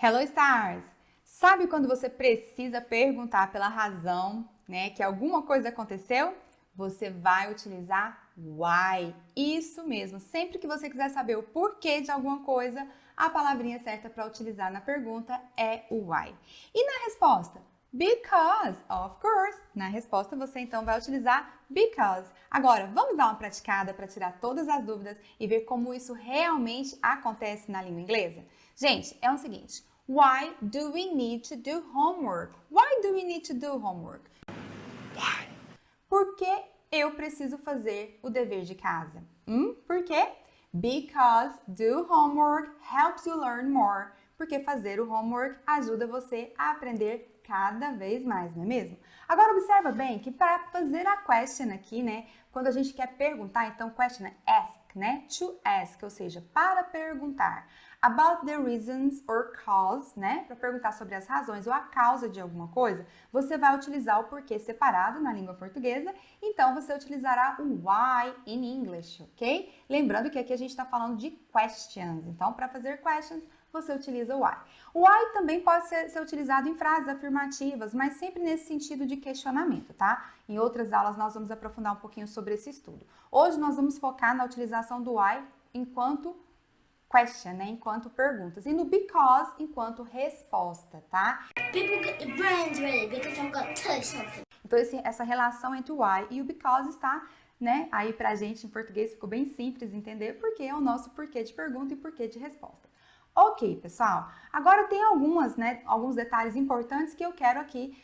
Hello Stars! Sabe quando você precisa perguntar pela razão, né, que alguma coisa aconteceu? Você vai utilizar why. Isso mesmo. Sempre que você quiser saber o porquê de alguma coisa, a palavrinha certa para utilizar na pergunta é o why. E na resposta? Because, of course. Na resposta você então vai utilizar because. Agora, vamos dar uma praticada para tirar todas as dúvidas e ver como isso realmente acontece na língua inglesa? Gente, é o seguinte. Why do we need to do homework? Why do we need to do homework? Why? Por que eu preciso fazer o dever de casa? Por quê? Because do homework helps you learn more. Porque fazer o homework ajuda você a aprender cada vez mais, não é mesmo? Agora observa bem que para fazer a question aqui, né, quando a gente quer perguntar, então question é ask, né? To ask, ou seja, para perguntar. About the reasons or cause, né? Para perguntar sobre as razões ou a causa de alguma coisa, você vai utilizar o porquê separado na língua portuguesa, então você utilizará o why in English, ok? Lembrando que aqui a gente está falando de questions, então para fazer questions, você utiliza o why. O why também pode ser utilizado em frases afirmativas, mas sempre nesse sentido de questionamento, tá? Em outras aulas nós vamos aprofundar um pouquinho sobre esse estudo. Hoje nós vamos focar na utilização do why enquanto question, né? Enquanto perguntas. E no because enquanto resposta, tá? People get your brains ready because I'm gonna tell you something. Então, essa relação entre o why e o because está, né? Aí pra gente em português ficou bem simples entender porque é o nosso porquê de pergunta e porquê de resposta. Ok, pessoal. Agora tem alguns detalhes importantes que eu quero aqui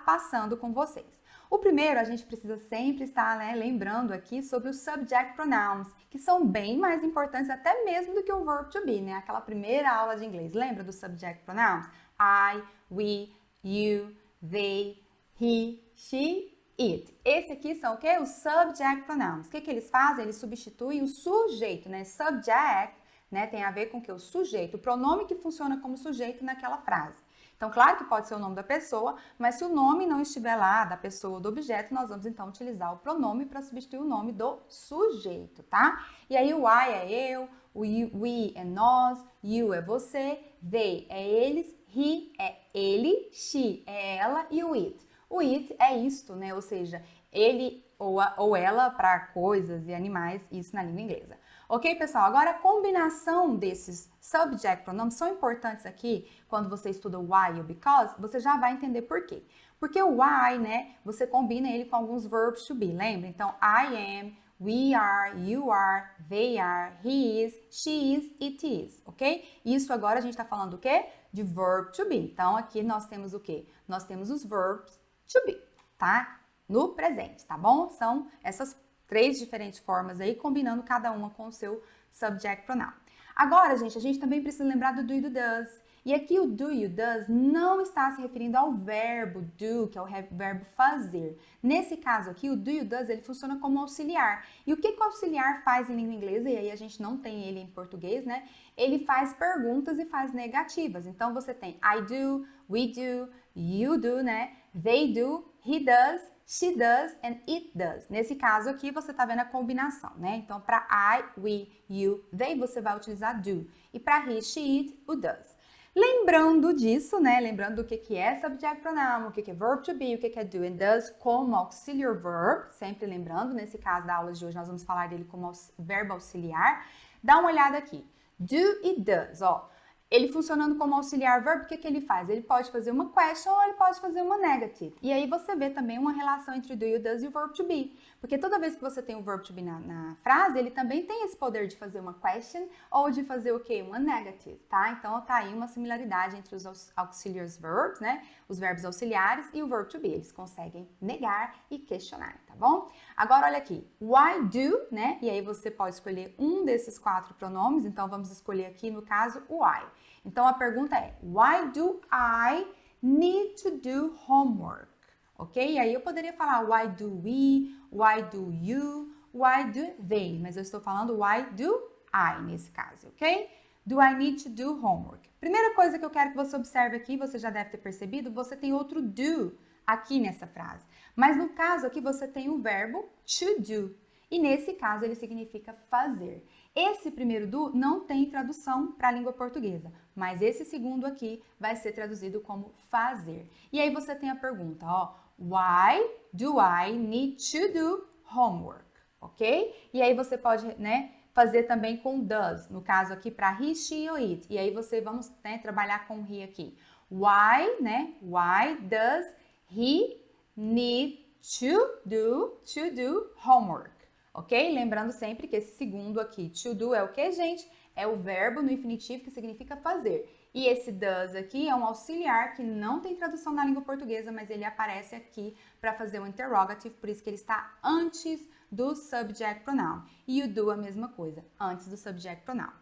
passando com vocês. O primeiro, a gente precisa sempre estar lembrando aqui sobre os subject pronouns, que são bem mais importantes até mesmo do que o verb to be, né? Aquela primeira aula de inglês. Lembra dos subject pronouns? I, we, you, they, he, she, it. Esse aqui são o quê? Os subject pronouns. O que eles fazem? Eles substituem o sujeito, né? Subject, né, tem a ver com o sujeito, o pronome que funciona como sujeito naquela frase. Então, claro que pode ser o nome da pessoa, mas se o nome não estiver lá, da pessoa ou do objeto, nós vamos então utilizar o pronome para substituir o nome do sujeito, tá? E aí o I é eu, o we é nós, you é você, they é eles, he é ele, she é ela e o it. O it é isto, né? Ou seja, ele ou ela para coisas e animais, isso na língua inglesa. Ok, pessoal? Agora, a combinação desses subject pronoun são importantes aqui, quando você estuda o why e o because, você já vai entender por quê. Porque o why, né, você combina ele com alguns verbs to be, lembra? Então, I am, we are, you are, they are, he is, she is, it is, ok? Isso agora a gente está falando o quê? De verb to be. Então, aqui nós temos o quê? Nós temos os verbs to be, tá? No presente, tá bom? São essas três diferentes formas aí, combinando cada uma com o seu subject pronoun. Agora, gente, a gente também precisa lembrar do do e do does. E aqui o do e o does não está se referindo ao verbo do, que é o verbo fazer. Nesse caso aqui, o do e o does, ele funciona como auxiliar. E o que o auxiliar faz em língua inglesa, e aí a gente não tem ele em português, né? Ele faz perguntas e faz negativas. Então, você tem I do, we do, you do, né? They do, he does, she does and it does. Nesse caso aqui, você está vendo a combinação, né? Então, para I, we, you, they, você vai utilizar do. E para he, she, it, o does. Lembrando disso, né? Lembrando do que é subject pronoun, o que é verb to be, o que é do and does como auxiliar verb. Sempre lembrando, nesse caso da aula de hoje, nós vamos falar dele como verbo auxiliar. Dá uma olhada aqui. Do e does, ó. Ele funcionando como auxiliar verbo, o que ele faz? Ele pode fazer uma question ou ele pode fazer uma negative. E aí você vê também uma relação entre o do, you, does e o verb to be. Porque toda vez que você tem o verb to be na frase, ele também tem esse poder de fazer uma question ou de fazer o quê? Uma negative, tá? Então tá aí uma similaridade entre os auxiliary verbs, né? Os verbos auxiliares e o verb to be. Eles conseguem negar e questionar, tá bom? Agora olha aqui. Why do, né? E aí você pode escolher um desses 4 pronomes. Então vamos escolher aqui, no caso, o why. Então a pergunta é: why do I need to do homework? Ok? E aí eu poderia falar why do we, why do you, why do they? Mas eu estou falando why do I nesse caso, ok? Do I need to do homework? Primeira coisa que eu quero que você observe aqui, você já deve ter percebido, você tem outro do aqui nessa frase. Mas no caso aqui você tem o verbo to do. E nesse caso ele significa fazer. Esse primeiro do não tem tradução para a língua portuguesa, mas esse segundo aqui vai ser traduzido como fazer. E aí você tem a pergunta, ó, why do I need to do homework? Ok? E aí você pode, né, fazer também com does, no caso aqui para he, she ou it. E aí vamos, né, trabalhar com he aqui. Why, né? Why does he need to do homework? Ok? Lembrando sempre que esse segundo aqui, to do, é o que, gente? É o verbo no infinitivo que significa fazer. E esse does aqui é um auxiliar que não tem tradução na língua portuguesa, mas ele aparece aqui para fazer um interrogative, por isso que ele está antes do subject pronoun. E o do a mesma coisa, antes do subject pronoun.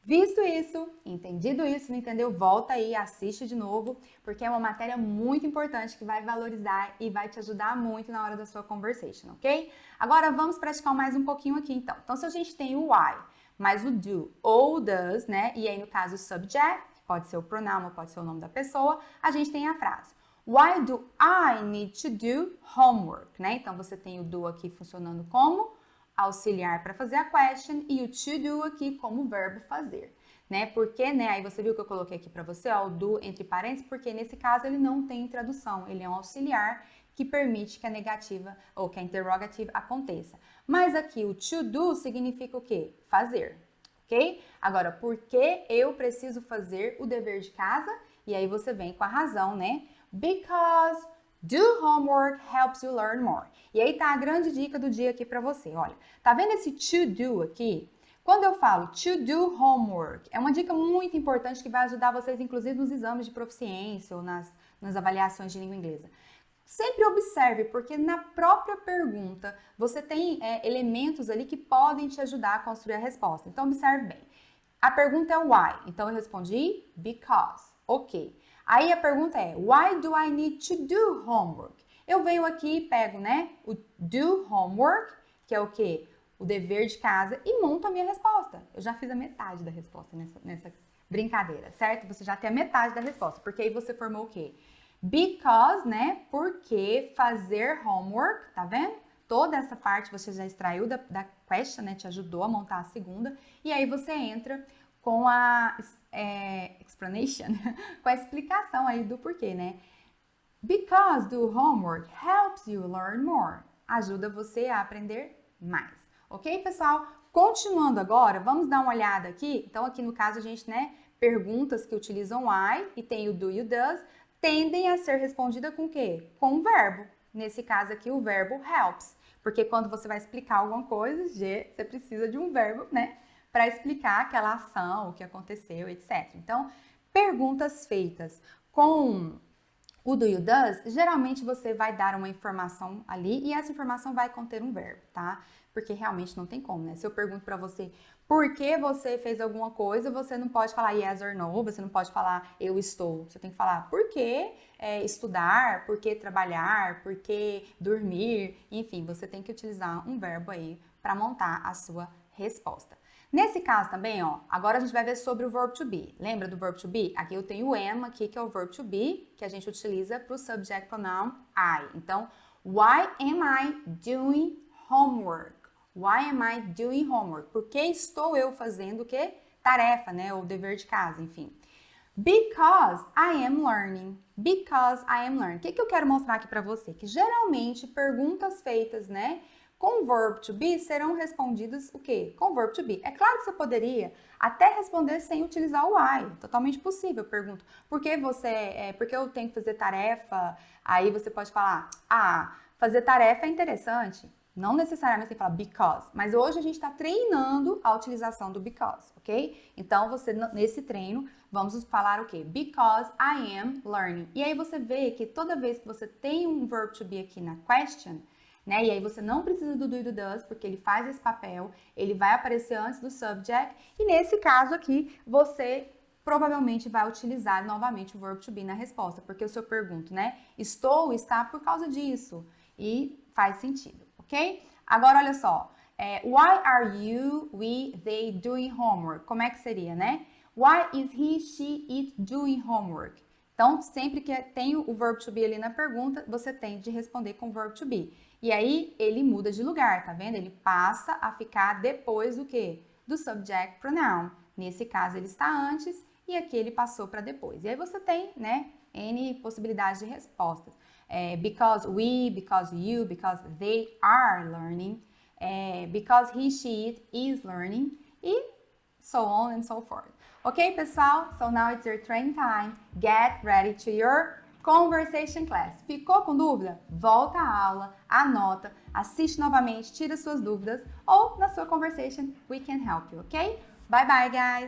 Visto isso, entendido isso, não entendeu? Volta aí, assiste de novo, porque é uma matéria muito importante que vai valorizar e vai te ajudar muito na hora da sua conversation, ok? Agora vamos praticar mais um pouquinho aqui, então. Então, se a gente tem o why, mais o do ou does, né? E aí, no caso, o subject, pode ser o pronome, pode ser o nome da pessoa, a gente tem a frase. Why do I need to do homework, né? Então, você tem o do aqui funcionando como auxiliar para fazer a question e o to do aqui como verbo fazer, né? Porque, né? Aí você viu que eu coloquei aqui para você, ó, o do entre parênteses, porque nesse caso ele não tem tradução, ele é um auxiliar que permite que a negativa ou que a interrogativa aconteça. Mas aqui o to do significa o quê? Fazer, ok? Agora, por que eu preciso fazer o dever de casa? E aí você vem com a razão, né? Because do homework helps you learn more. E aí tá a grande dica do dia aqui para você. Olha, tá vendo esse to do aqui? Quando eu falo to do homework, é uma dica muito importante que vai ajudar vocês, inclusive, nos exames de proficiência ou nas avaliações de língua inglesa. Sempre observe, porque na própria pergunta você tem elementos ali que podem te ajudar a construir a resposta. Então, observe bem. A pergunta é why, então eu respondi because. Ok. Aí a pergunta é, why do I need to do homework? Eu venho aqui e pego, né, o do homework, que é o quê? O dever de casa, e monto a minha resposta. Eu já fiz a metade da resposta nessa brincadeira, certo? Você já tem a metade da resposta, porque aí você formou o quê? Because, né, porque fazer homework, tá vendo? Toda essa parte você já extraiu da question, né, te ajudou a montar a segunda, e aí você entra com a explanation, com a explicação aí do porquê, né? Because do homework helps you learn more. Ajuda você a aprender mais. Ok, pessoal? Continuando agora, vamos dar uma olhada aqui. Então, aqui no caso, a gente, né, perguntas que utilizam why e tem o do e o does, tendem a ser respondida com o quê? Com o verbo. Nesse caso aqui, o verbo helps. Porque quando você vai explicar alguma coisa, você precisa de um verbo, né? Para explicar aquela ação, o que aconteceu, etc. Então, perguntas feitas com o do e o does, geralmente você vai dar uma informação ali e essa informação vai conter um verbo, tá? Porque realmente não tem como, né? Se eu pergunto para você por que você fez alguma coisa, você não pode falar yes or no, você não pode falar eu estou. Você tem que falar por que estudar, por que trabalhar, por que dormir, enfim, você tem que utilizar um verbo aí para montar a sua resposta. Nesse caso também, ó, agora a gente vai ver sobre o verb to be. Lembra do verb to be? Aqui eu tenho o am aqui, que é o verb to be, que a gente utiliza para o subject pronoun I. Então, why am I doing homework? Why am I doing homework? Por que estou eu fazendo o quê? Tarefa, né? Ou dever de casa, enfim. Because I am learning. Because I am learning. O que eu quero mostrar aqui para você? Que geralmente perguntas feitas, né, com verb to be serão respondidas o quê? Com verb to be. É claro que você poderia até responder sem utilizar o I. Totalmente possível. Eu pergunto, por que eu tenho que fazer tarefa? Aí você pode falar, fazer tarefa é interessante. Não necessariamente tem que falar because, mas hoje a gente está treinando a utilização do because, ok? Então, nesse treino, vamos falar o quê? Because I am learning. E aí você vê que toda vez que você tem um verb to be aqui na question, né? E aí você não precisa do do e do does, porque ele faz esse papel, ele vai aparecer antes do subject, e nesse caso aqui, você provavelmente vai utilizar novamente o verb to be na resposta, porque se eu pergunto, né? Estou, está por causa disso, e faz sentido, ok? Agora, olha só, why are you, we, they doing homework? Como é que seria, né? Why is he, she, it doing homework? Então, sempre que tem o verb to be ali na pergunta, você tem de responder com o verb to be. E aí, ele muda de lugar, tá vendo? Ele passa a ficar depois do quê? do subject pronoun. Nesse caso, ele está antes e aqui ele passou para depois. E aí você tem, né, N possibilidades de respostas. Because we, because you, because they are learning, because he, she, it is learning, e so on and so forth. Ok, pessoal? So now it's your train time. Get ready to your conversation class. Ficou com dúvida? Volta à aula, anota, assiste novamente, tira suas dúvidas ou na sua conversation we can help you, ok? Bye bye, guys!